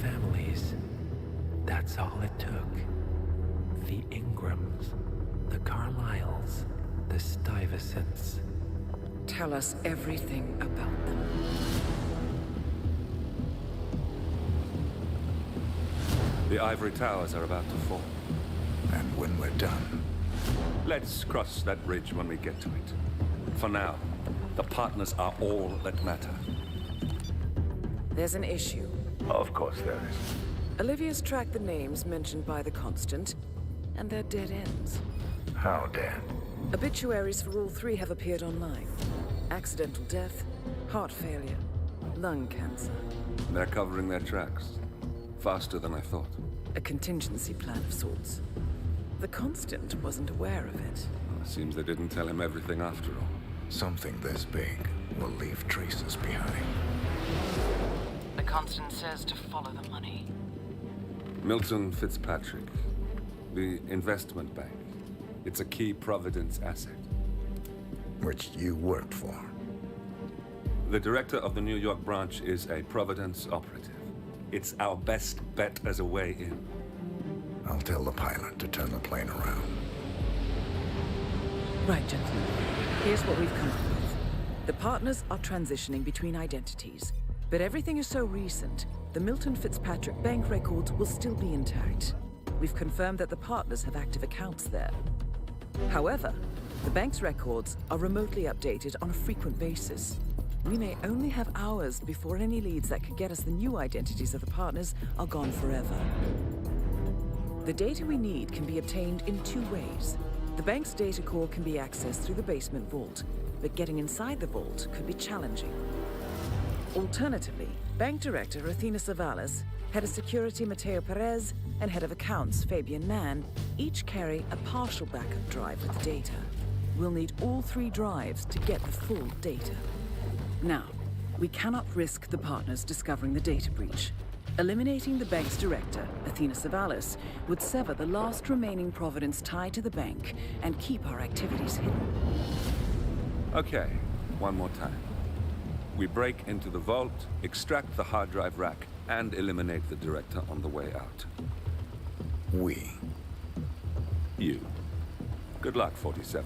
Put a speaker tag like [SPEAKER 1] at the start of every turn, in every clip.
[SPEAKER 1] families. That's all it took. The Ingrams, the Carlyles, the Stuyvesants.
[SPEAKER 2] Tell us everything about them.
[SPEAKER 3] The ivory towers are about to fall.
[SPEAKER 4] And when we're done,
[SPEAKER 3] Let's cross that bridge when we get to it. For now, the partners are all that matter.
[SPEAKER 2] There's an issue.
[SPEAKER 4] of course there is.
[SPEAKER 2] Olivia's tracked the names mentioned by the Constant, and they're dead ends.
[SPEAKER 4] How dead?
[SPEAKER 2] Obituaries for all three have appeared online. Accidental death, heart failure, lung cancer.
[SPEAKER 3] They're covering their tracks. Faster than I thought.
[SPEAKER 2] A contingency plan of sorts. The Constant wasn't aware of it.
[SPEAKER 3] Seems they didn't tell him everything after all.
[SPEAKER 4] Something this big will leave traces behind.
[SPEAKER 2] The Constant says to follow the money.
[SPEAKER 3] Milton Fitzpatrick. The investment bank. It's a key Providence asset.
[SPEAKER 4] Which you worked for.
[SPEAKER 3] The director of the New York branch is a Providence operative. It's our best bet as a way in.
[SPEAKER 4] I'll tell the pilot to turn the plane around.
[SPEAKER 2] Right, gentlemen. Here's what we've come up with. The partners are transitioning between identities. But everything is so recent, the Milton Fitzpatrick bank records will still be intact. We've confirmed that the partners have active accounts there. However, the bank's records are remotely updated on a frequent basis. We may only have hours before any leads that could get us the new identities of the partners are gone forever. The data we need can be obtained in two ways. The bank's data core can be accessed through the basement vault, but getting inside the vault could be challenging. Alternatively, Bank Director Athena Savalas, Head of Security Mateo Perez, and Head of Accounts Fabian Mann each carry a partial backup drive with the data. We'll need all three drives to get the full data. Now, we cannot risk the partners discovering the data breach. Eliminating the bank's director, Athena Savalas, would sever the last remaining Providence tie to the bank and keep our activities hidden.
[SPEAKER 3] Okay, one more time. We break into the vault, extract the hard drive rack, and eliminate the director on the way out.
[SPEAKER 4] We.
[SPEAKER 3] You. Good luck, 47.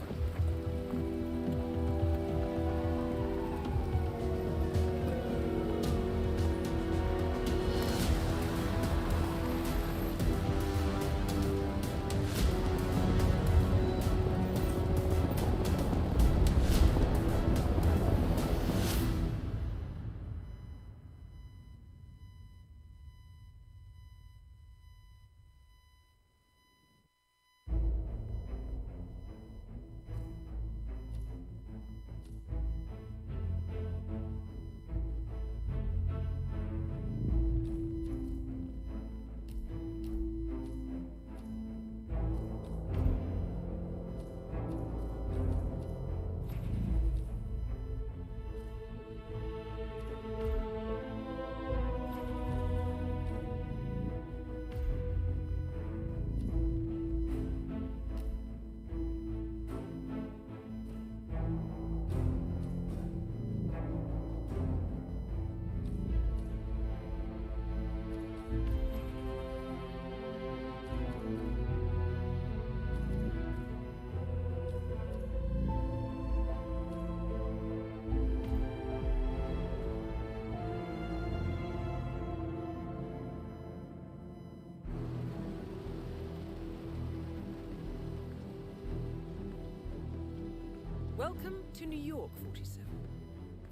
[SPEAKER 2] Welcome to New York, 47.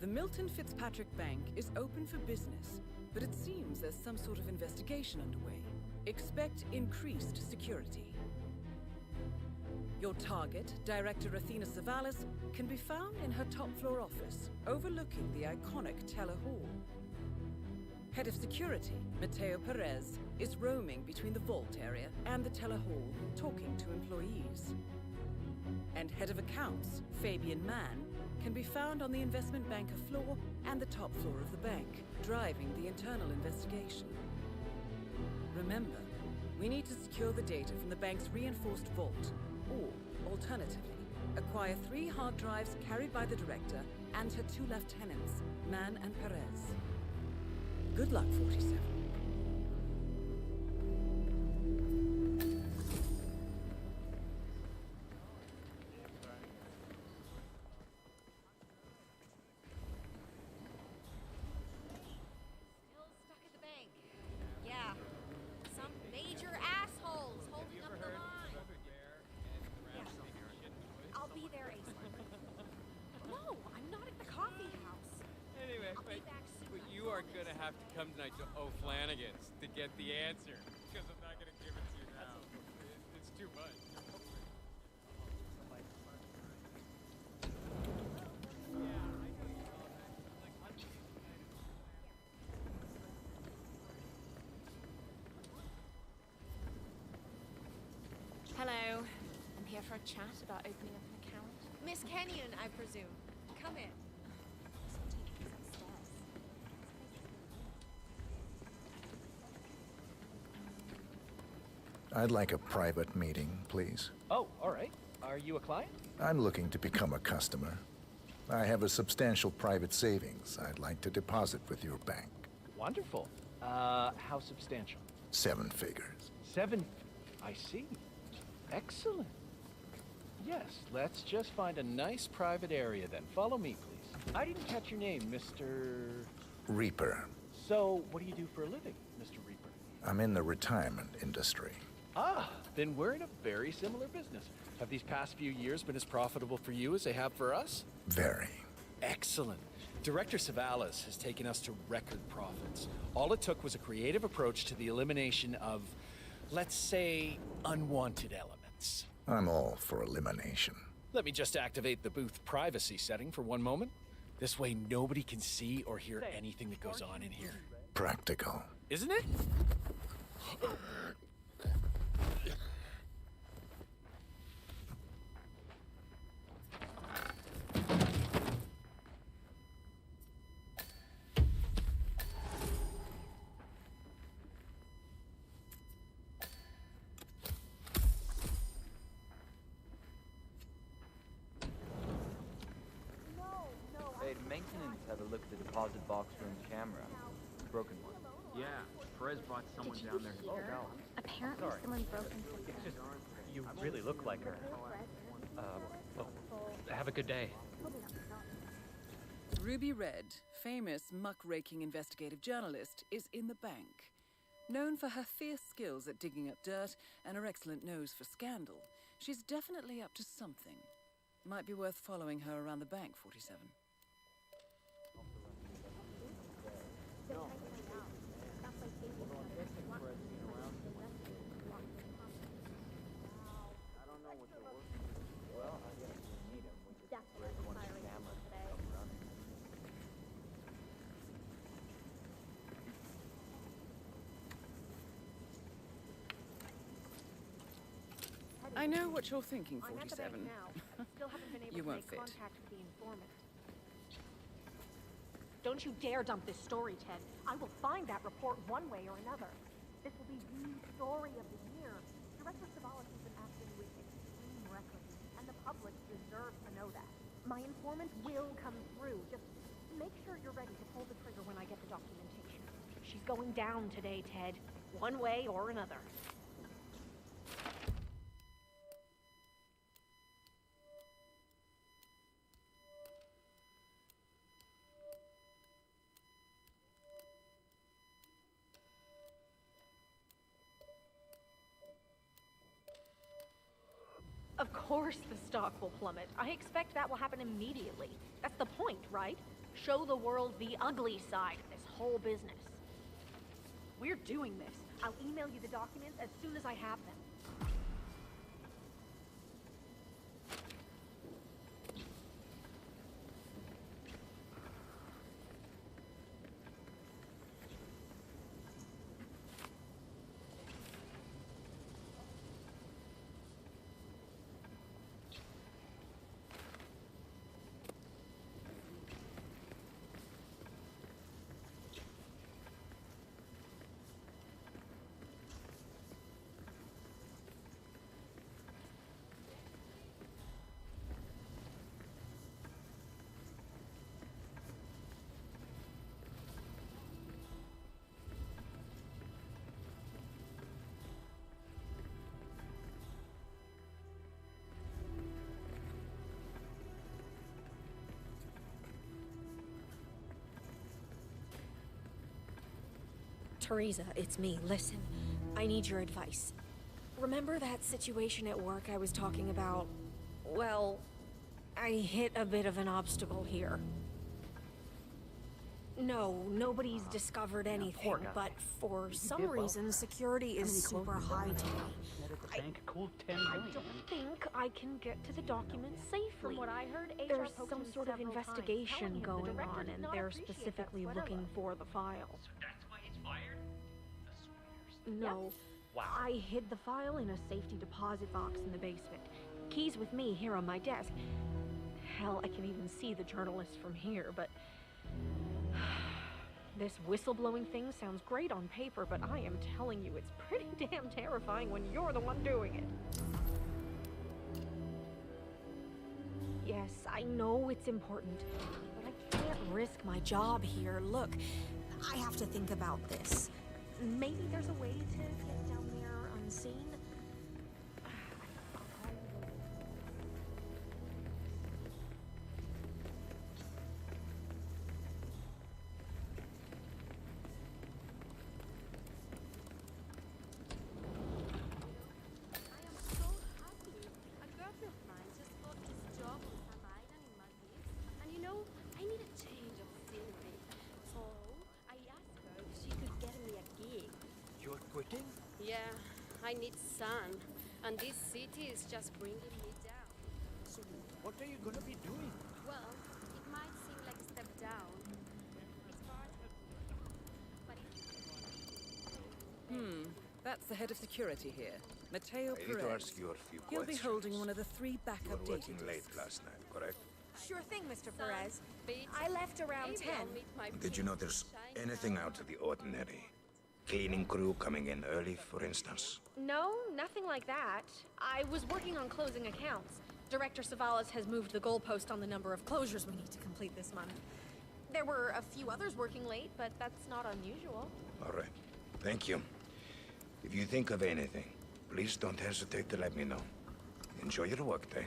[SPEAKER 2] The Milton Fitzpatrick Bank is open for business, but it seems there's some sort of investigation underway. Expect increased security. Your target, Director Athena Savalas, can be found in her top-floor office, overlooking the iconic Teller Hall. Head of Security, Mateo Perez, is roaming between the vault area and the Teller Hall, talking to employees. And Head of Accounts, Fabian Mann, can be found on the investment banker floor and the top floor of the bank, driving the internal investigation. Remember, we need to secure the data from the bank's reinforced vault, or, alternatively, acquire 3 hard drives carried by the director and her 2 lieutenants, Mann and Perez. Good luck, 47.
[SPEAKER 5] come tonight to O'Flanagan's to get the answer. Because I'm not gonna give it to you now. It's too much.
[SPEAKER 6] Hello. I'm here for a chat about opening up an account.
[SPEAKER 7] Miss Kenyon, I presume. Come in.
[SPEAKER 4] I'd like a private meeting, please.
[SPEAKER 8] Oh, all right. Are you a client?
[SPEAKER 4] I'm looking to become a customer. I have a substantial private savings I'd like to deposit with your bank.
[SPEAKER 8] Wonderful. How substantial?
[SPEAKER 4] 7 figures.
[SPEAKER 8] 7. I see. Excellent. Yes, let's just find a nice private area then. Follow me, please. I didn't catch your name, Mr.
[SPEAKER 4] Reaper.
[SPEAKER 8] So, what do you do for a living, Mr. Reaper?
[SPEAKER 4] I'm in the retirement industry.
[SPEAKER 8] Ah, then we're in a very similar business. Have these past few years been as profitable for you as they have for us?
[SPEAKER 4] Very.
[SPEAKER 8] Excellent. Director Savalas has taken us to record profits. All it took was a creative approach to the elimination of, let's say, unwanted elements.
[SPEAKER 4] I'm all for elimination.
[SPEAKER 8] Let me just activate the booth privacy setting for one moment. This way nobody can see or hear anything that goes on in here.
[SPEAKER 4] Practical.
[SPEAKER 8] Isn't it?
[SPEAKER 9] Hey, maintenance had a look at the deposit box room camera. Broken one.
[SPEAKER 10] Yeah, Perez brought someone down there.
[SPEAKER 6] Oh, no. Apparently someone broke into the
[SPEAKER 10] It's just, you really look like her. Have a good day.
[SPEAKER 2] Ruby Red, famous muck-raking investigative journalist, is in the bank. Known for her fierce skills at digging up dirt and her excellent nose for scandal, she's definitely up to something. Might be worth following her around the bank, 47. I know what you're thinking, 47. You won't fit.
[SPEAKER 7] Don't you dare dump this story, Ted. I will find that report one way or another. This will be the story of the year. Director Savalas has been acting with extreme recklessness, and the public deserves to know that. My informant will come through. Just make sure you're ready to pull the trigger when I get the documentation. She's going down today, Ted. One way or another. Of course the stock will plummet. I expect that will happen immediately. That's the point, right? Show the world the ugly side of this whole business. We're doing this. I'll email you the documents as soon as I have them.
[SPEAKER 6] Teresa, it's me. Listen, I need your advice. Remember that situation at work I was talking about? Well, I hit a bit of an obstacle here. No, nobody's discovered anything,
[SPEAKER 10] guy.
[SPEAKER 6] but for some
[SPEAKER 10] did well.
[SPEAKER 6] reason, security is super high today.
[SPEAKER 10] Net at the bank, cool 10
[SPEAKER 6] I
[SPEAKER 10] million.
[SPEAKER 6] don't think I can get to the documents safely.
[SPEAKER 7] From what I heard, HR
[SPEAKER 6] There's
[SPEAKER 7] poked
[SPEAKER 6] some
[SPEAKER 7] him
[SPEAKER 6] sort of
[SPEAKER 7] several times,
[SPEAKER 6] investigation
[SPEAKER 7] telling him the
[SPEAKER 6] going
[SPEAKER 7] director
[SPEAKER 6] on,
[SPEAKER 7] did
[SPEAKER 6] and
[SPEAKER 7] not
[SPEAKER 6] they're
[SPEAKER 7] appreciate that
[SPEAKER 6] specifically
[SPEAKER 7] sweater
[SPEAKER 6] looking
[SPEAKER 7] look.
[SPEAKER 6] for the file.
[SPEAKER 10] That's why he's fired? The swears.
[SPEAKER 6] No.
[SPEAKER 10] Wow.
[SPEAKER 6] I hid the file in a safety deposit box in the basement. Keys with me here on my desk. Hell, I can even see the journalist from here, but... This whistleblowing thing sounds great on paper, but I am telling you, it's pretty damn terrifying when you're the one doing it. Yes, I know it's important, but I can't risk my job here. Look, I have to think about this. Maybe there's a way to get down there unseen?
[SPEAKER 11] I am so happy. A girlfriend of mine just got this job on Long Island in Maldives. And you know, I need a change of scenery. So I asked her if she could get me a gig.
[SPEAKER 12] You're quitting?
[SPEAKER 11] Yeah, I need sun. And this city is just bringing me down.
[SPEAKER 12] So what are you gonna be doing?
[SPEAKER 11] Well, it might seem like a step down. As far as but
[SPEAKER 2] That's the head of security here, Mateo
[SPEAKER 4] I need to
[SPEAKER 2] Perez.
[SPEAKER 4] ask you a few
[SPEAKER 2] He'll be
[SPEAKER 4] questions.
[SPEAKER 2] holding one of the 3
[SPEAKER 4] You
[SPEAKER 2] backup
[SPEAKER 4] were
[SPEAKER 2] data
[SPEAKER 4] working late
[SPEAKER 2] disks.
[SPEAKER 4] last night, correct?
[SPEAKER 6] Sure thing, Mr.
[SPEAKER 11] Sun,
[SPEAKER 6] Perez.
[SPEAKER 11] beach,
[SPEAKER 6] I left around
[SPEAKER 11] maybe
[SPEAKER 6] 10.
[SPEAKER 11] I'll meet my
[SPEAKER 4] Did you
[SPEAKER 11] prince
[SPEAKER 4] notice
[SPEAKER 11] in
[SPEAKER 4] anything
[SPEAKER 11] Chinatown.
[SPEAKER 4] out of the ordinary? Cleaning crew coming in early, for instance?
[SPEAKER 6] No, nothing like that. I was working on closing accounts. Director Savalas has moved the goalpost on the number of closures we need to complete this month. There were a few others working late, but that's not unusual.
[SPEAKER 4] All right. Thank you. If you think of anything, please don't hesitate to let me know. Enjoy your workday.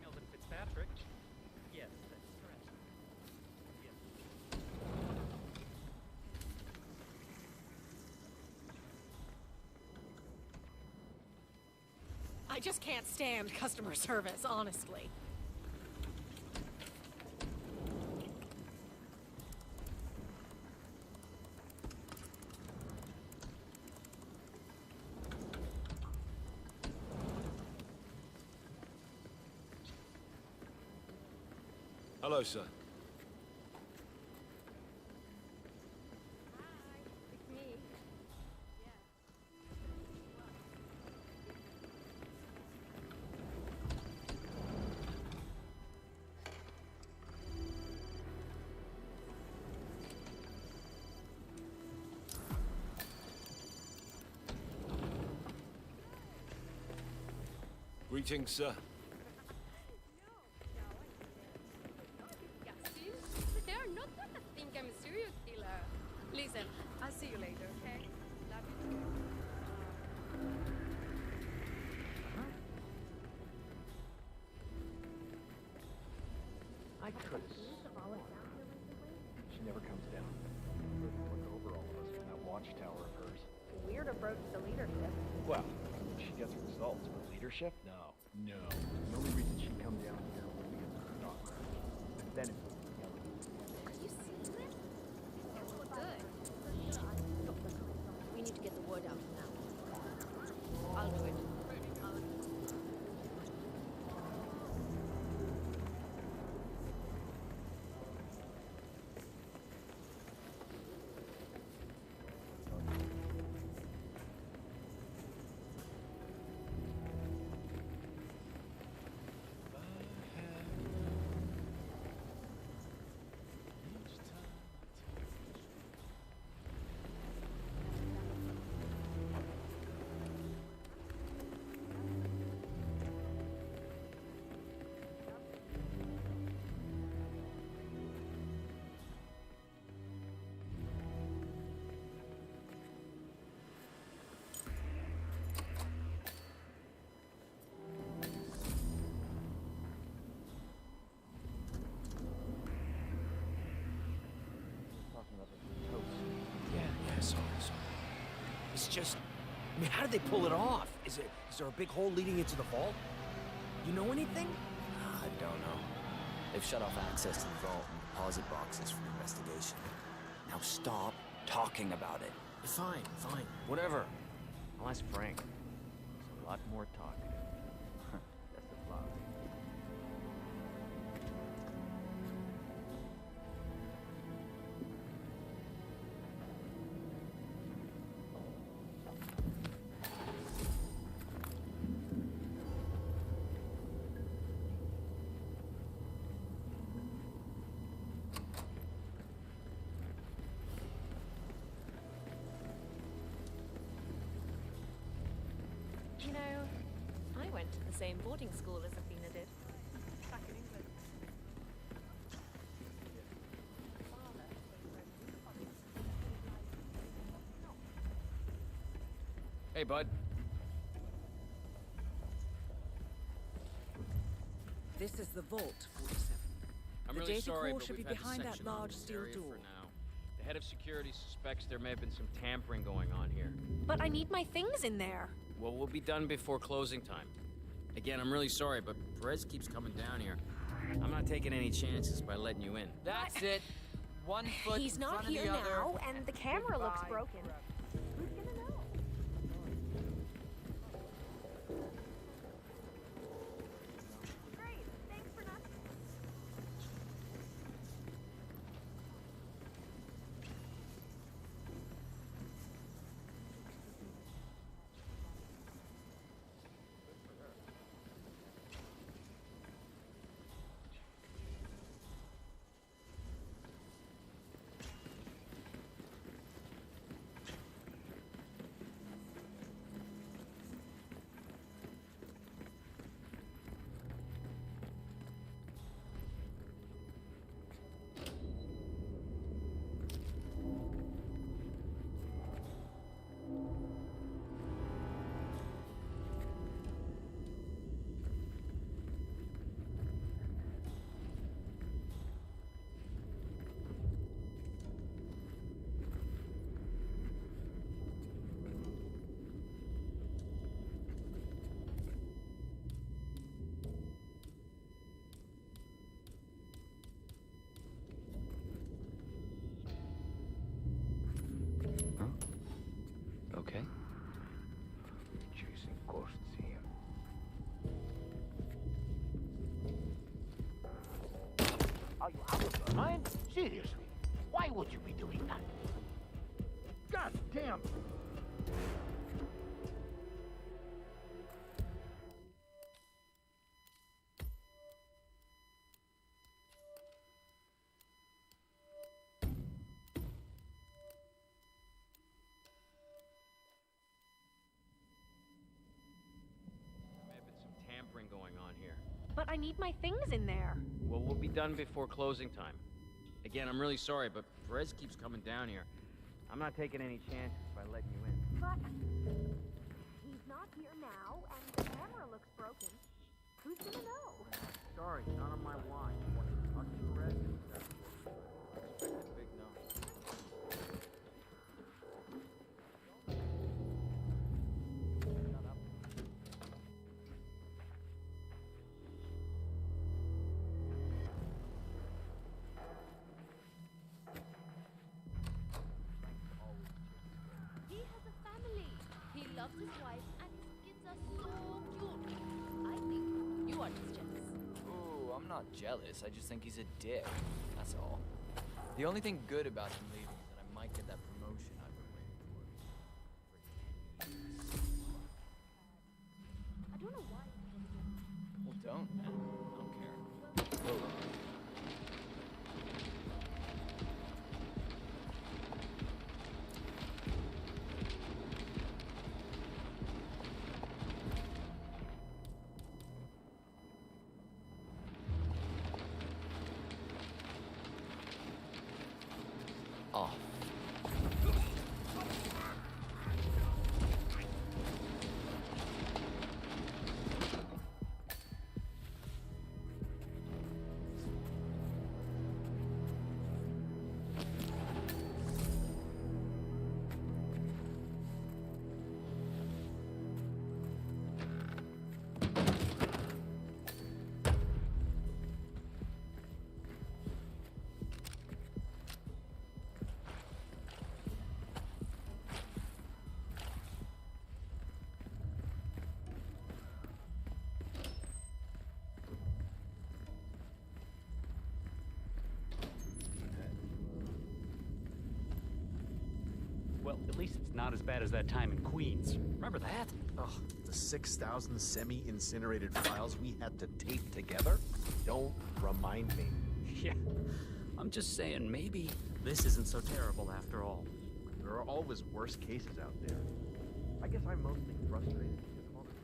[SPEAKER 10] Milton Fitzpatrick? Yes, that's correct. Yes.
[SPEAKER 6] I just can't stand customer service, honestly.
[SPEAKER 12] Hello, sir.
[SPEAKER 11] Hi, it's me. Yeah.
[SPEAKER 12] Greetings, sir.
[SPEAKER 11] Disgusting. But they are not gonna think I'm a serial killer. Listen, I'll see you later, okay? Love you too.
[SPEAKER 10] I could. She never comes down. Look over all of us from that watchtower of hers.
[SPEAKER 7] Weird approach to leadership.
[SPEAKER 10] Well, she gets results, but leadership? No. No. The only reason she come down here was because of her daughter. And then it was
[SPEAKER 11] Are you seeing this? Good. Look, we need to get the word out now. I'll do it.
[SPEAKER 13] I mean, how did they pull it off? Is there a big hole leading into the vault? You know anything?
[SPEAKER 14] I don't know. They've shut off access to the vault and deposit boxes for the investigation. Now stop talking about it.
[SPEAKER 13] Fine, fine. Whatever. I'll ask Frank. He's a lot more talkative.
[SPEAKER 9] That's a flower.
[SPEAKER 7] You know, I went to the same boarding school as Athena did. Back in England.
[SPEAKER 13] Hey, bud.
[SPEAKER 2] This is the vault, 47.
[SPEAKER 5] I'm
[SPEAKER 2] The
[SPEAKER 5] really
[SPEAKER 2] data
[SPEAKER 5] sorry,
[SPEAKER 2] core
[SPEAKER 5] but
[SPEAKER 2] should be
[SPEAKER 5] we've had
[SPEAKER 2] behind
[SPEAKER 5] the
[SPEAKER 2] that
[SPEAKER 5] section on
[SPEAKER 2] large
[SPEAKER 5] this
[SPEAKER 2] steel
[SPEAKER 5] area
[SPEAKER 2] door.
[SPEAKER 5] for now. The head of security suspects there may have been some tampering going on here.
[SPEAKER 6] But I need my things in there.
[SPEAKER 5] Well, we'll be done before closing time. Again, I'm really sorry, but Perez keeps coming down here. I'm not taking any chances by letting you in.
[SPEAKER 9] That's it. 1 foot
[SPEAKER 6] He's
[SPEAKER 9] in
[SPEAKER 6] not
[SPEAKER 9] front of
[SPEAKER 6] here
[SPEAKER 9] the other.
[SPEAKER 6] now, and the camera looks broken. Who's gonna know? Great. Thanks for not.
[SPEAKER 9] Okay.
[SPEAKER 4] Chasing ghosts here.
[SPEAKER 15] Are you out of your mind? Seriously, why would you be doing that? God damn!
[SPEAKER 5] There may have been some tampering going on here.
[SPEAKER 6] But I need my things in there.
[SPEAKER 5] Well, we'll be done before closing time. Again, I'm really sorry, but Perez keeps coming down here. I'm not taking any chances by letting you in.
[SPEAKER 6] But he's not here now, and the camera looks broken. Who's gonna know?
[SPEAKER 5] Sorry, not on my watch. Talk to Perez. Expect a big no.
[SPEAKER 11] He has a family. He loves his wife and his kids are so cute. I think you are just jealous.
[SPEAKER 9] Ooh, I'm not jealous. I just think he's a dick. That's all. The only thing good about him leaving is that I might get that promotion I've been waiting for.
[SPEAKER 11] I don't know why he doesn't do it.
[SPEAKER 9] Well, don't, man. I don't care. Whoa. Off.
[SPEAKER 10] Well, at least it's not as bad as that time in Queens. Remember that?
[SPEAKER 16] Ugh, the 6,000 semi-incinerated files we had to tape together? Don't remind me.
[SPEAKER 10] Yeah. I'm just saying, maybe this isn't so terrible after all.
[SPEAKER 16] There are always worse cases out there. I guess I'm mostly frustrated because of all this.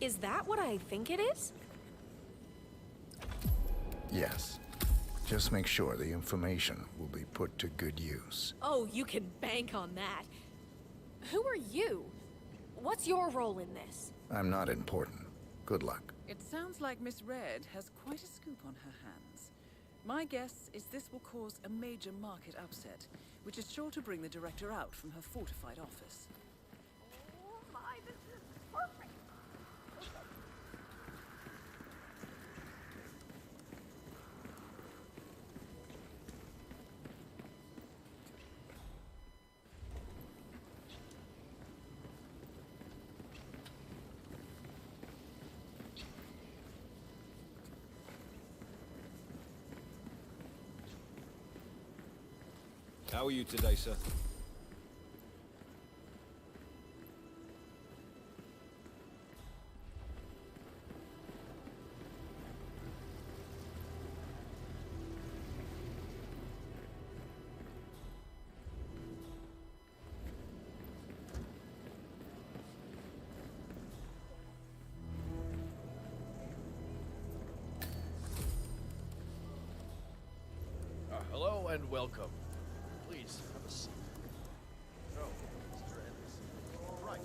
[SPEAKER 6] Is that what I think it is?
[SPEAKER 4] Yes. Just make sure the information will be put to good use.
[SPEAKER 6] Oh, you can bank on that. Who are you? What's your role in this?
[SPEAKER 4] I'm not important. Good luck.
[SPEAKER 2] It sounds like Miss Red has quite a scoop on her hands. My guess is this will cause a major market upset, which is sure to bring the director out from her fortified office.
[SPEAKER 7] Oh my, this is perfect.
[SPEAKER 12] How are you today, sir?
[SPEAKER 16] Hello and welcome. Please, have a seat. No, Mr. Anderson. Price.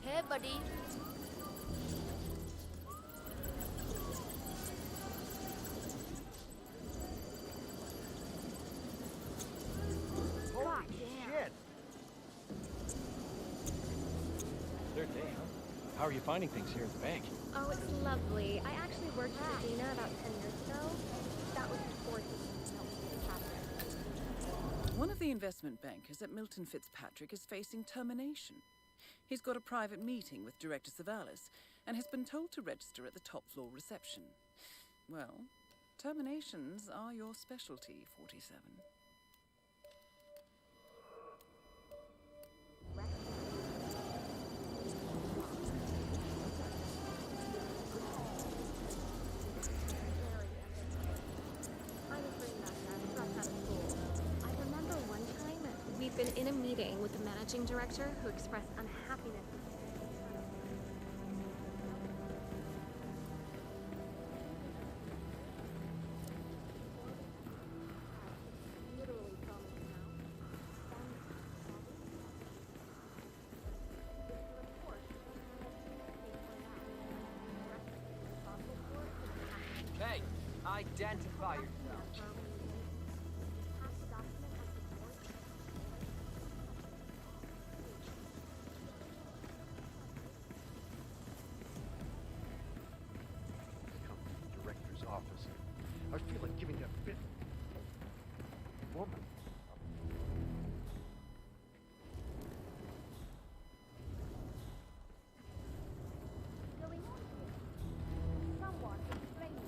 [SPEAKER 11] Hey, buddy.
[SPEAKER 15] Holy shit!
[SPEAKER 10] Third day, huh? How are you finding things here at the bank?
[SPEAKER 11] Oh, it's lovely. I actually worked for Dina about 10 years ago. That was before he
[SPEAKER 2] One of the investment bankers at Milton Fitzpatrick is facing termination. He's got a private meeting with Director Savalas and has been told to register at the top floor reception. Well, terminations are your specialty, 47.
[SPEAKER 11] We've been in a meeting with the managing director who expressed unhappiness.
[SPEAKER 9] Hey, identify yourself.
[SPEAKER 16] Office. I feel like giving that bit woman.
[SPEAKER 7] Going on here? Someone explain it.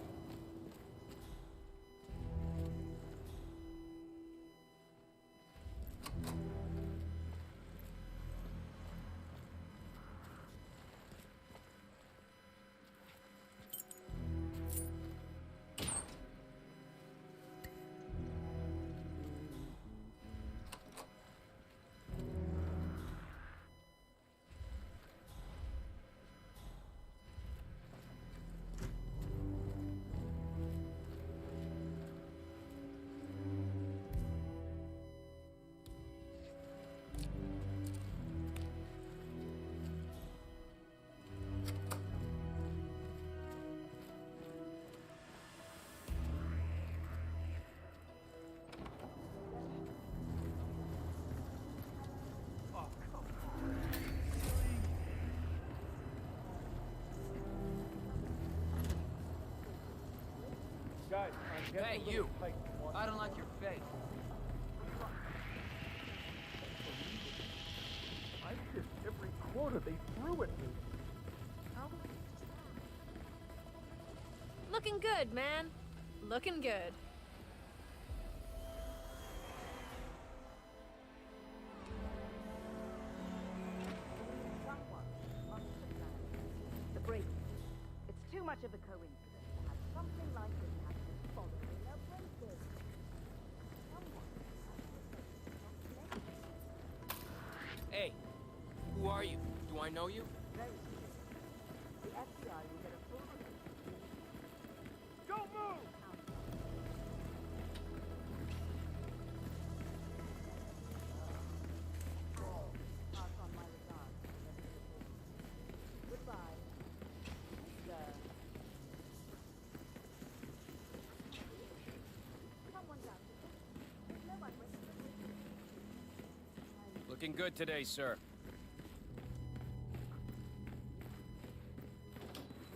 [SPEAKER 10] Guys,
[SPEAKER 9] Hey, you! I don't like your face.
[SPEAKER 10] I missed every quota they threw at me.
[SPEAKER 11] Looking good, man. Looking good.
[SPEAKER 7] The break. It's too much of a coincidence to have something like this happen following a break-in.
[SPEAKER 9] Hey, who are you? Do I know you?
[SPEAKER 7] Very soon, the FBI will get a full
[SPEAKER 10] Don't move!
[SPEAKER 7] pass on my regards. Goodbye. Someone down here. No one
[SPEAKER 5] Looking good today, sir.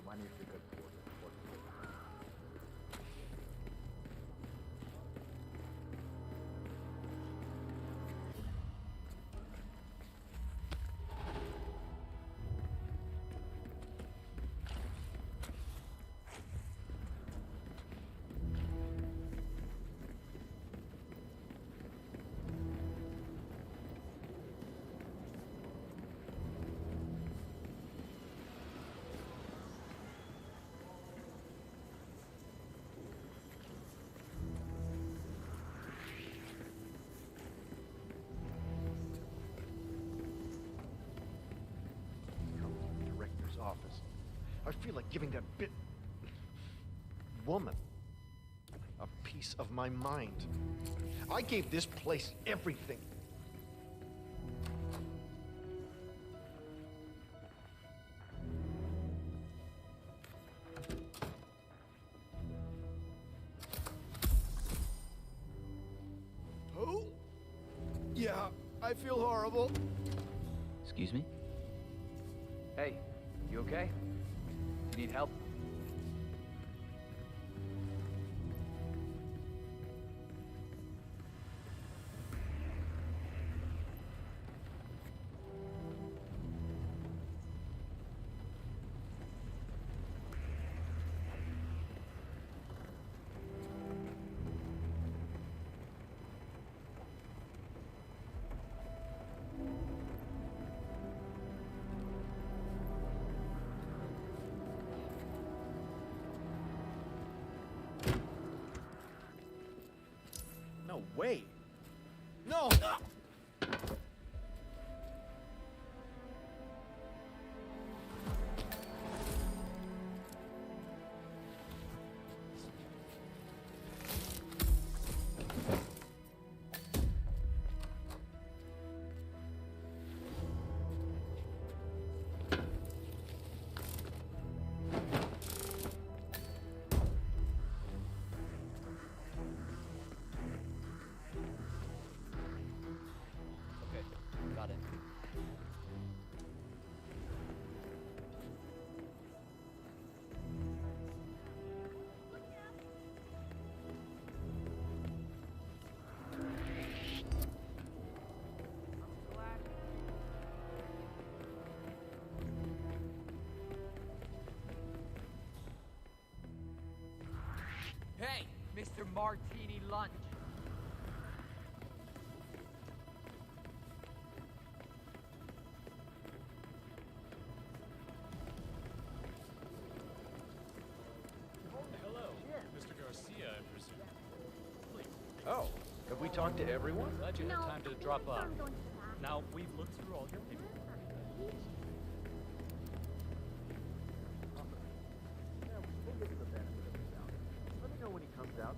[SPEAKER 10] I need to go forward. Director's office. I feel like giving that woman a piece of my mind. I gave this place everything. Oh? Yeah, I feel horrible.
[SPEAKER 9] Excuse me? Hey, you okay? You need help?
[SPEAKER 16] No way. No!
[SPEAKER 9] Got it. Hey, Mr. Martini Lunch.
[SPEAKER 17] Hello. Mr. Garcia, I presume. Please.
[SPEAKER 10] Oh, have we talked to everyone?
[SPEAKER 17] Glad you had time to drop by. Now, we've looked through all your paperwork.
[SPEAKER 10] We'll give him the benefit of the doubt. Let me know when he comes out.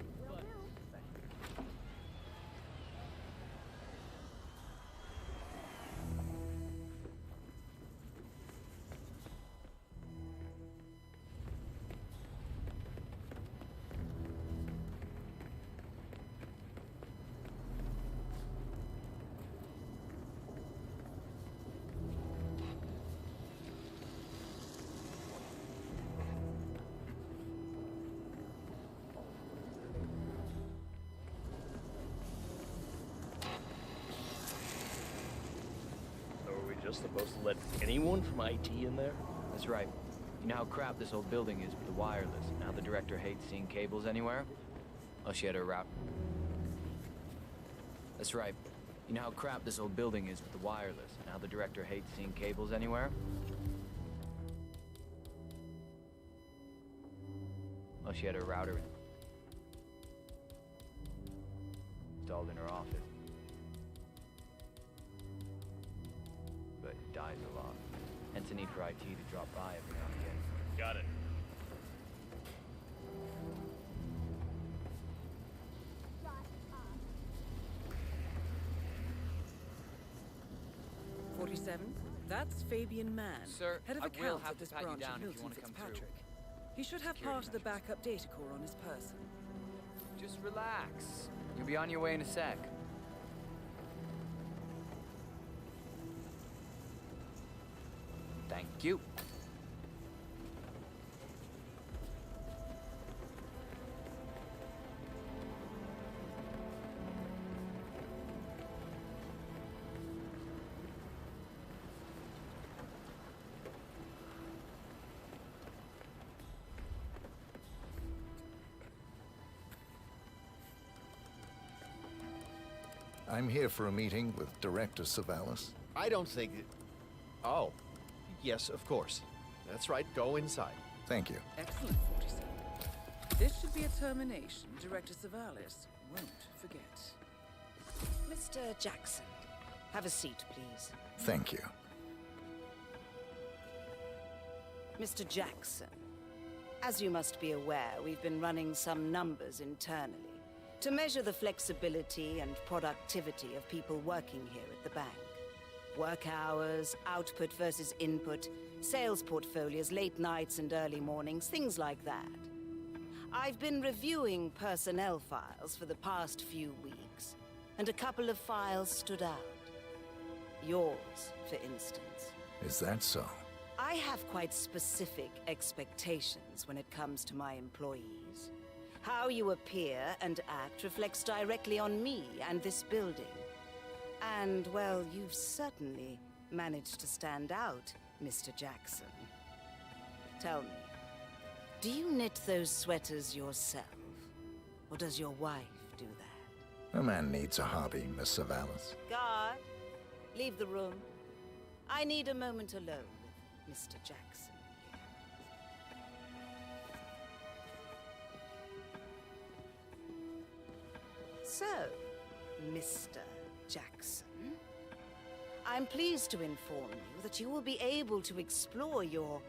[SPEAKER 10] just supposed to let anyone from IT in there?
[SPEAKER 9] That's right. You know how crap this old building is with the wireless, and how the director hates seeing cables anywhere? Oh, she had her wrap. That's right. You know how crap this old building is with the wireless, and how the director hates seeing cables anywhere? Oh, she had her router installed in her office. But it dies a lot. Hence the need for IT to drop by every now and again.
[SPEAKER 10] Got it.
[SPEAKER 2] That's Fabian Mann,
[SPEAKER 9] Sir,
[SPEAKER 2] head of
[SPEAKER 9] I will
[SPEAKER 2] accounts
[SPEAKER 9] have
[SPEAKER 2] at this
[SPEAKER 9] to pat you
[SPEAKER 2] branch
[SPEAKER 9] down
[SPEAKER 2] of
[SPEAKER 9] if you
[SPEAKER 2] Milton
[SPEAKER 9] want to come through.
[SPEAKER 2] Fitzpatrick. He should have
[SPEAKER 9] Security
[SPEAKER 2] part of the backup data core on his person.
[SPEAKER 9] Just relax. You'll be on your way in a sec. Thank you.
[SPEAKER 18] I'm here for a meeting with Director Savalas.
[SPEAKER 16] I don't think it... Oh. Yes, of course. That's right. Go inside.
[SPEAKER 18] Thank you.
[SPEAKER 2] Excellent, 47. This should be a termination Director Savalas won't forget.
[SPEAKER 19] Mr. Jackson, have a seat, please.
[SPEAKER 18] Thank you.
[SPEAKER 19] Mr. Jackson, as you must be aware, we've been running some numbers internally to measure the flexibility and productivity of people working here at the bank. Work hours, output versus input, sales portfolios, late nights and early mornings, things like that. I've been reviewing personnel files for the past few weeks, and a couple of files stood out. Yours, for instance.
[SPEAKER 18] Is that so?
[SPEAKER 19] I have quite specific expectations when it comes to my employees. How you appear and act reflects directly on me and this building. And, well, you've certainly managed to stand out, Mr. Jackson. Tell me, do you knit those sweaters yourself? Or does your wife do that?
[SPEAKER 18] A man needs a hobby, Miss Savalas.
[SPEAKER 19] Guard, leave the room. I need a moment alone with Mr. Jackson. So, Mr. Jackson, I'm pleased to inform you that you will be able to explore your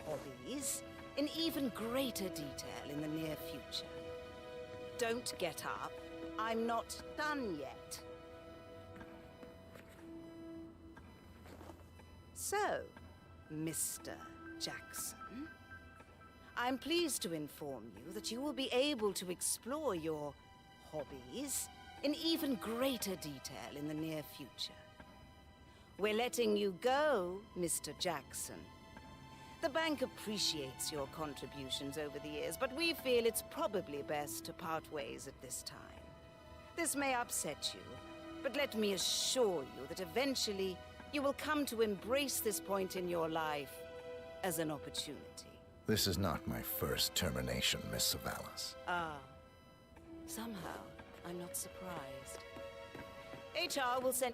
[SPEAKER 19] hobbies in even greater detail in the near future. Don't get up. I'm not done yet. So, Mr. Jackson, I'm pleased to inform you that you will be able to explore your hobbies in even greater detail in the near future. We're letting you go, Mr. Jackson. The bank appreciates your contributions over the years, but we feel it's probably best to part ways at this time. This may upset you, but let me assure you that eventually you will come to embrace this point in your life as an opportunity.
[SPEAKER 18] This is not my first termination, Miss Savalas.
[SPEAKER 19] Ah. Somehow, I'm not surprised. HR will send...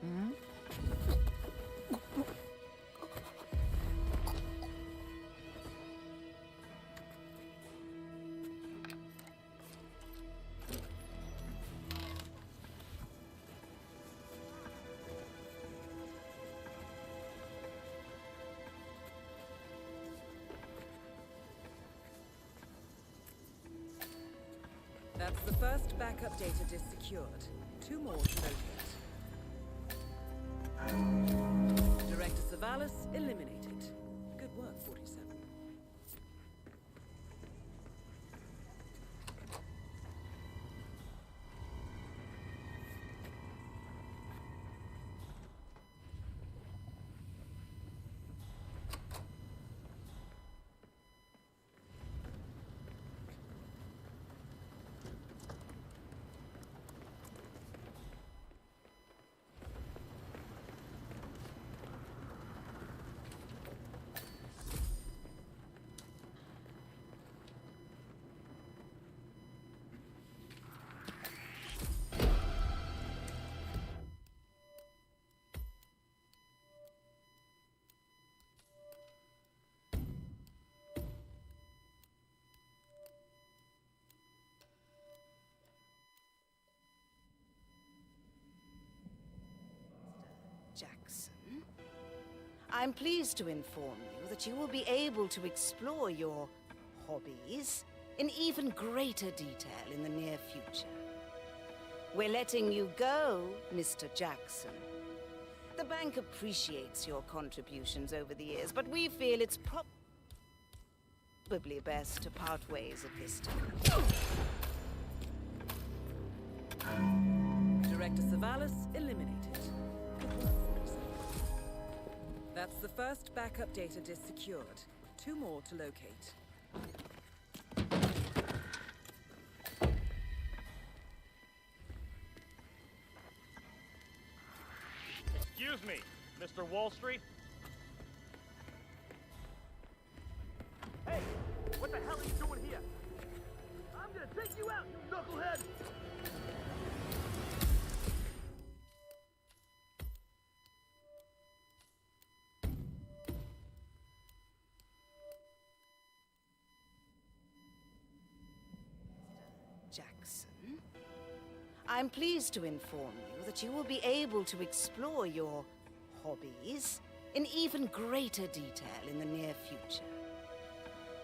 [SPEAKER 2] That's the first backup data disk secured. 2 more to locate. Director Savalas eliminated. Good work, 47.
[SPEAKER 19] I'm pleased to inform you that you will be able to explore your hobbies in even greater detail in the near future. We're letting you go, Mr. Jackson. The bank appreciates your contributions over the years, but we feel it's probably best to part ways at this time.
[SPEAKER 2] Director Savalas eliminated. That's the first backup data disk secured. 2 more to locate.
[SPEAKER 17] Excuse me, Mr. Wall Street?
[SPEAKER 15] Hey, what the hell are you doing here? I'm gonna take you out, you knucklehead!
[SPEAKER 19] Jackson, I'm pleased to inform you that you will be able to explore your hobbies in even greater detail in the near future.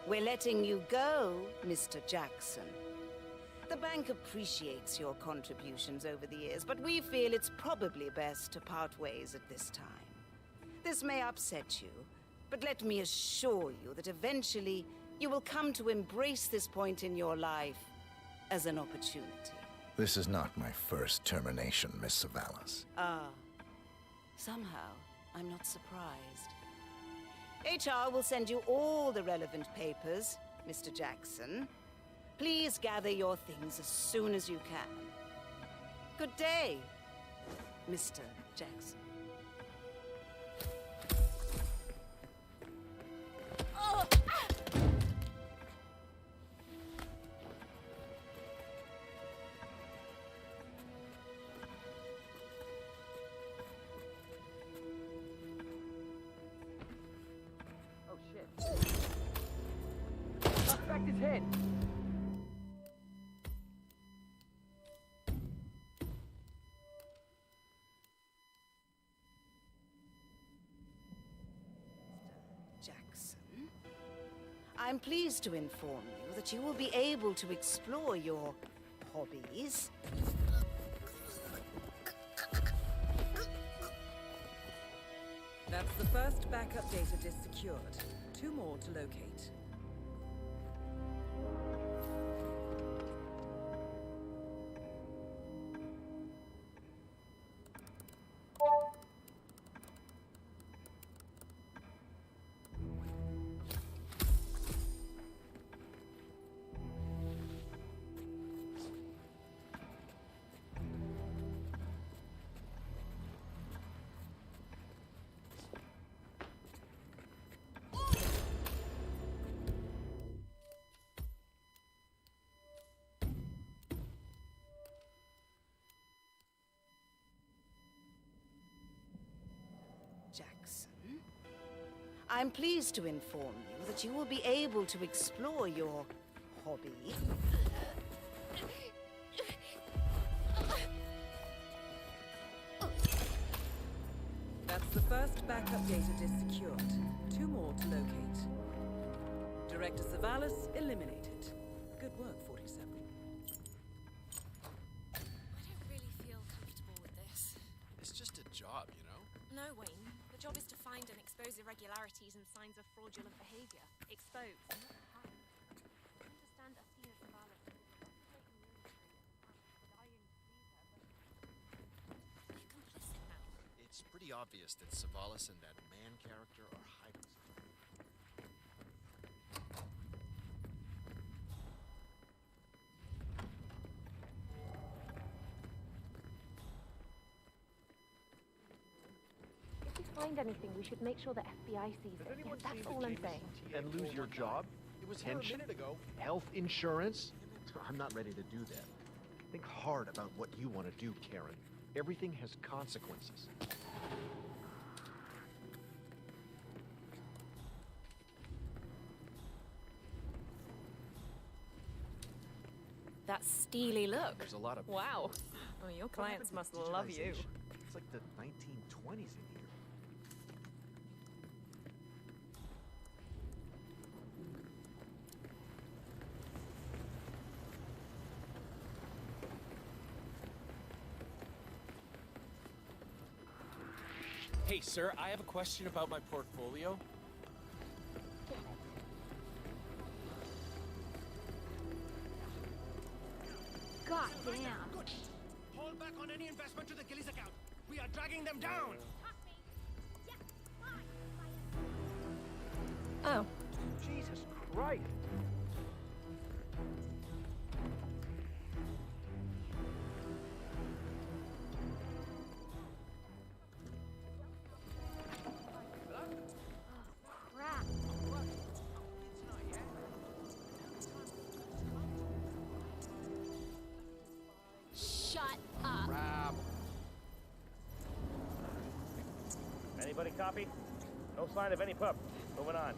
[SPEAKER 19] We're letting you go, Mr. Jackson. The bank appreciates your contributions over the years, but we feel it's probably best to part ways at this time. This may upset you, but let me assure you that eventually you will come to embrace this point in your life as an opportunity.
[SPEAKER 18] This is not my first termination, Miss Savalas.
[SPEAKER 19] Ah, somehow I'm not surprised. HR will send you all the relevant papers, Mr. Jackson. Please gather your things as soon as you can. Good day, Mr. Jackson. Oh! Ah!
[SPEAKER 15] Oh shit. Knock back his head!
[SPEAKER 19] Jackson, I'm pleased to inform you that you will be able to explore your hobbies.
[SPEAKER 2] That's the first backup data disk secured. 2 more to locate.
[SPEAKER 19] Jackson, I'm pleased to inform you that you will be able to explore your hobby.
[SPEAKER 2] That's the first backup data disk secured. 2 more to locate. Director Savalas eliminated. Good work, 47.
[SPEAKER 11] I don't really feel comfortable with this.
[SPEAKER 16] It's just a job, you know?
[SPEAKER 11] No, Wayne. The job is to find and expose irregularities and signs of fraudulent behavior. Expose, not hide. I understand Athena Savalas is a fascinating military and dying to see her, but you're complicit now.
[SPEAKER 16] It's pretty obvious that Savalas and that man character are hiding something.
[SPEAKER 7] If we find anything, we should make sure the FBI sees it. Yeah, that's all I'm saying.
[SPEAKER 10] And lose your job?
[SPEAKER 16] It was here a
[SPEAKER 10] Pension?
[SPEAKER 16] minute ago.
[SPEAKER 10] Health insurance? I'm not ready to do that. Think hard about what you want to do, Karen. Everything has consequences.
[SPEAKER 11] That steely look.
[SPEAKER 16] There's a lot of...
[SPEAKER 11] Wow. Well, your clients must love you.
[SPEAKER 10] It's like the 1920s in here.
[SPEAKER 8] Hey, sir, I have a question about my portfolio.
[SPEAKER 6] God damn.
[SPEAKER 12] Good. Hold back on any investment to the Gillies account. We are dragging them down.
[SPEAKER 6] Oh.
[SPEAKER 10] Jesus Christ.
[SPEAKER 6] Crap. Shut up.
[SPEAKER 10] Crap.
[SPEAKER 20] Anybody copy? No sign of any pup. Moving on.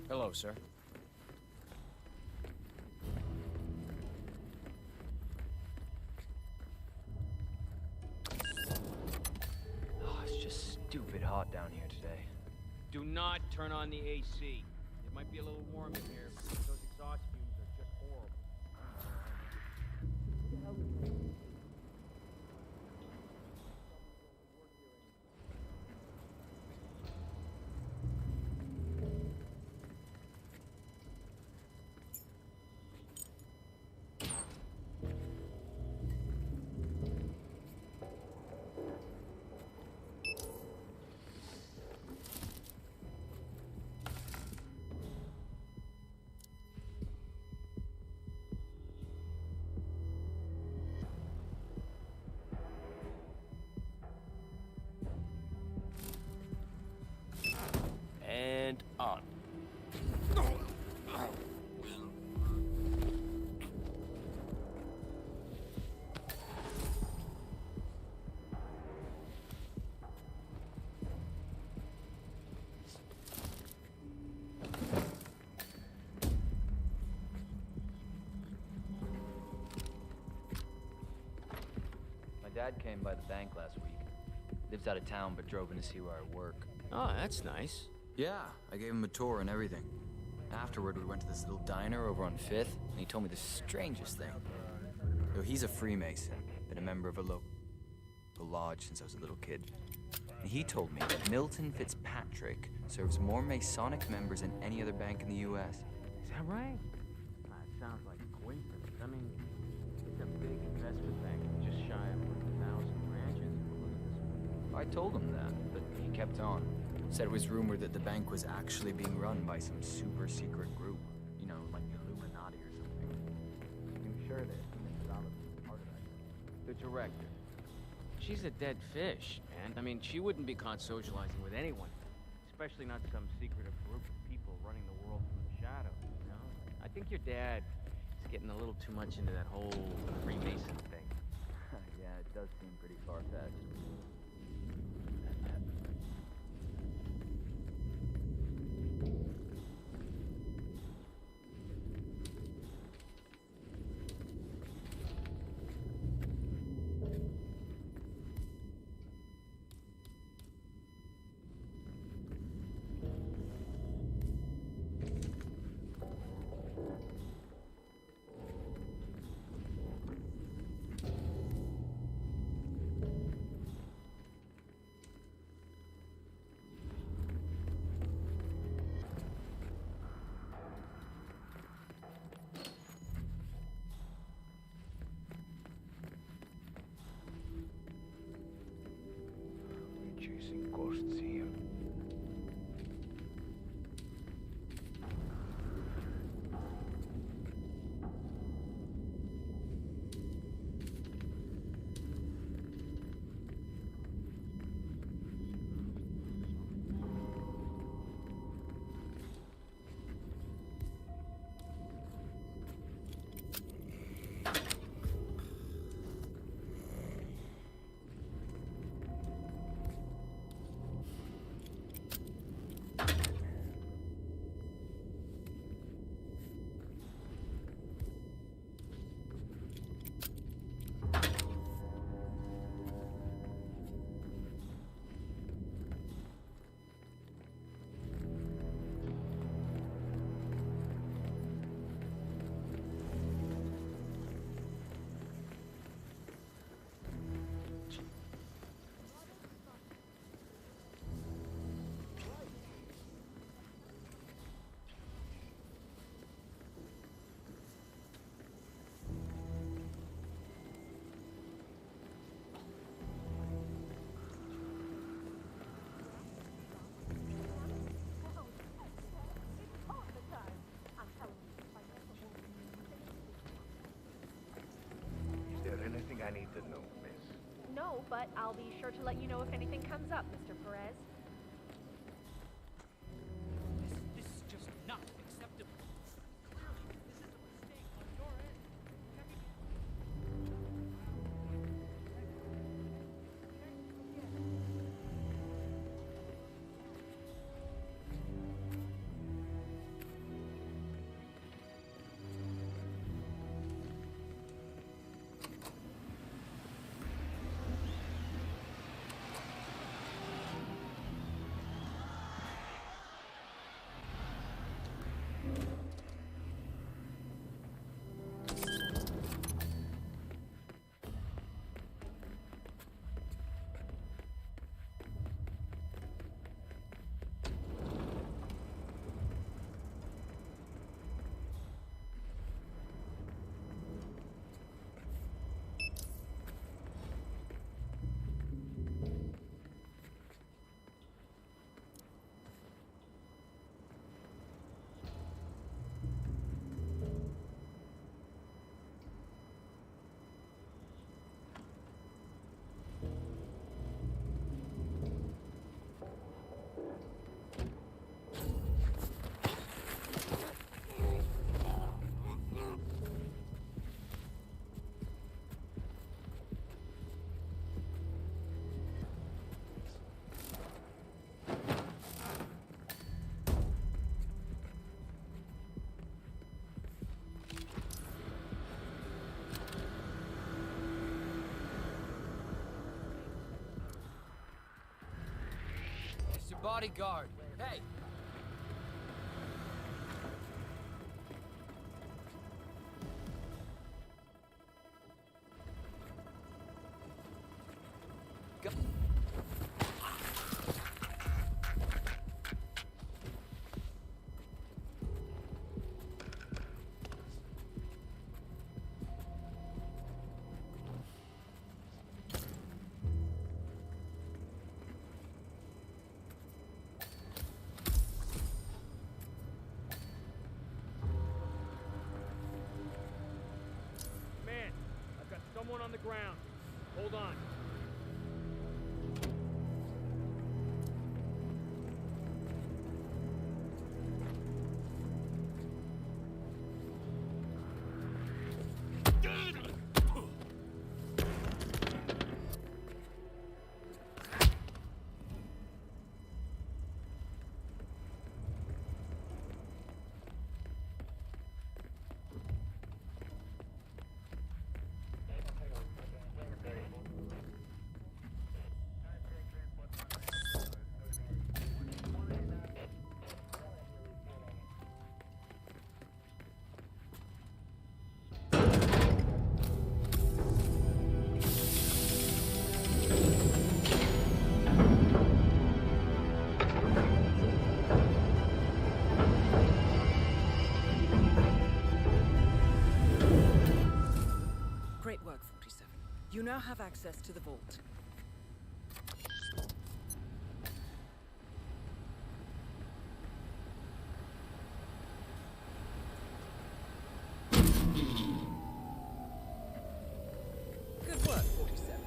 [SPEAKER 13] Hello, sir.
[SPEAKER 9] Oh, it's just stupid hot down here today.
[SPEAKER 5] Do not turn on the AC. It might be a little warm in here, but those exhaust fumes are just horrible.
[SPEAKER 13] And on.
[SPEAKER 9] My dad came by the bank last week. Lives out of town, but drove in to see where I work.
[SPEAKER 5] Oh, that's nice.
[SPEAKER 9] Yeah, I gave him a tour and everything. Afterward, we went to this little diner over on 5th, and he told me the strangest thing. So he's a Freemason, been a member of a local lodge since I was a little kid. And he told me that Milton Fitzpatrick serves more Masonic members than any other bank in the U.S.
[SPEAKER 5] Is that right? It sounds like a coincidence. I mean, it's a big investment bank, just shy of 1,000 branches.
[SPEAKER 9] I told him that, but he kept on. Said it was rumored that the bank was actually being run by some super secret group. You know, like the Illuminati or something. I'm sure that Gonzalez was part of that.
[SPEAKER 5] The director. She's a dead fish, man. I mean, she wouldn't be caught socializing with anyone. Especially not some secretive group. think your dad is getting a little too much into that whole Freemason thing.
[SPEAKER 9] Yeah, it does seem pretty far-fetched.
[SPEAKER 4] Chasing ghosts here. Is there anything I need to know, miss?
[SPEAKER 7] No, but I'll be sure to let you know if anything comes up, Mr. Perez.
[SPEAKER 17] This is just not acceptable. Clearly, this is a mistake on your end.
[SPEAKER 9] Mr. Bodyguard, hey! Go.
[SPEAKER 5] Man, I've got someone on the ground. Hold on.
[SPEAKER 2] Great work, 47. You now have access to the vault. Good work, 47.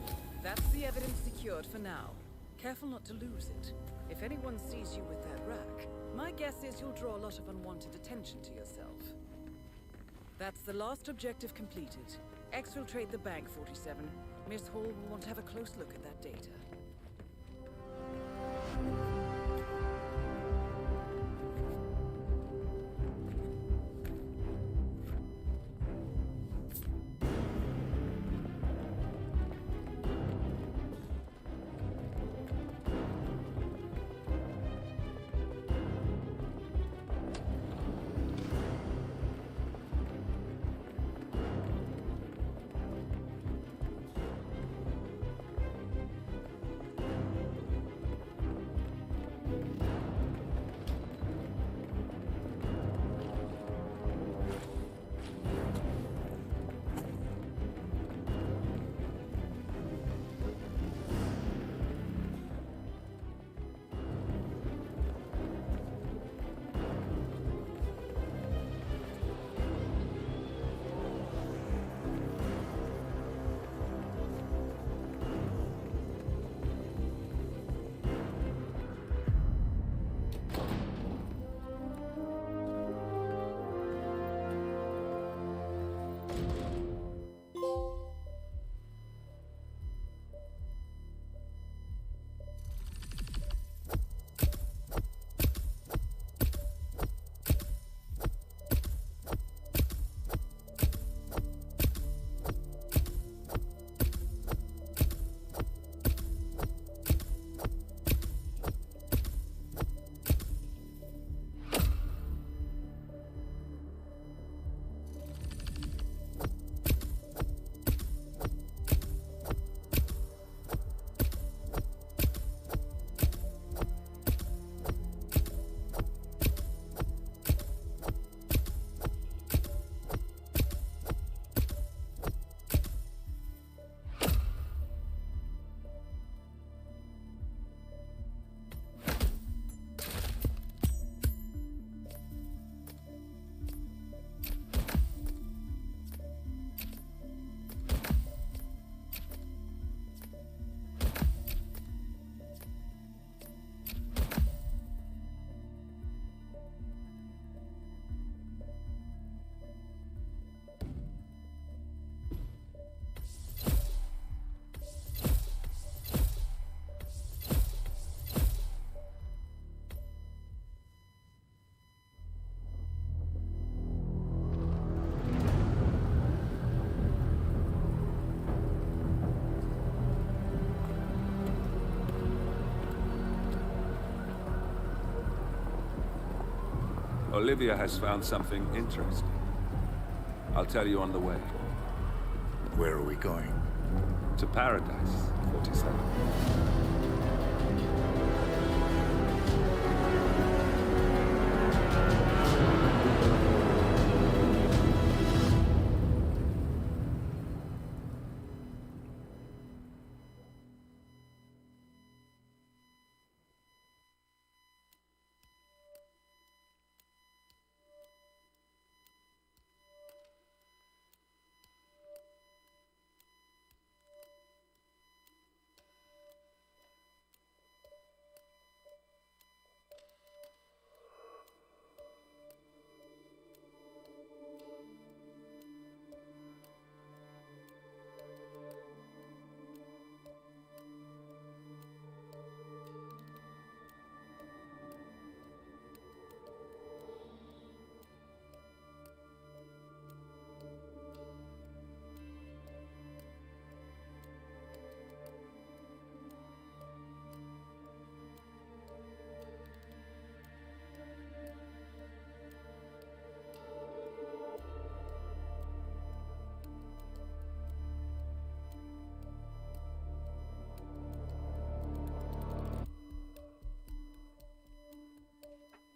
[SPEAKER 2] That's the evidence secured for now. Careful not to lose it. If anyone sees you with that rack, my guess is you'll draw a lot of unwanted attention to yourself. That's the last objective completed. Exfiltrate the bank, 47. Miss Hall will want to have a close look at that data.
[SPEAKER 3] Olivia has found something interesting. I'll tell you on the way.
[SPEAKER 18] Where are we going?
[SPEAKER 3] To paradise, 47.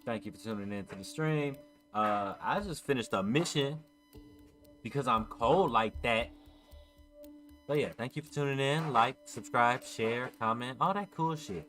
[SPEAKER 21] Thank you for tuning in to the stream. I just finished a mission because I'm cold like that. But yeah, thank you for tuning in. Like, subscribe, share, comment, all that cool shit.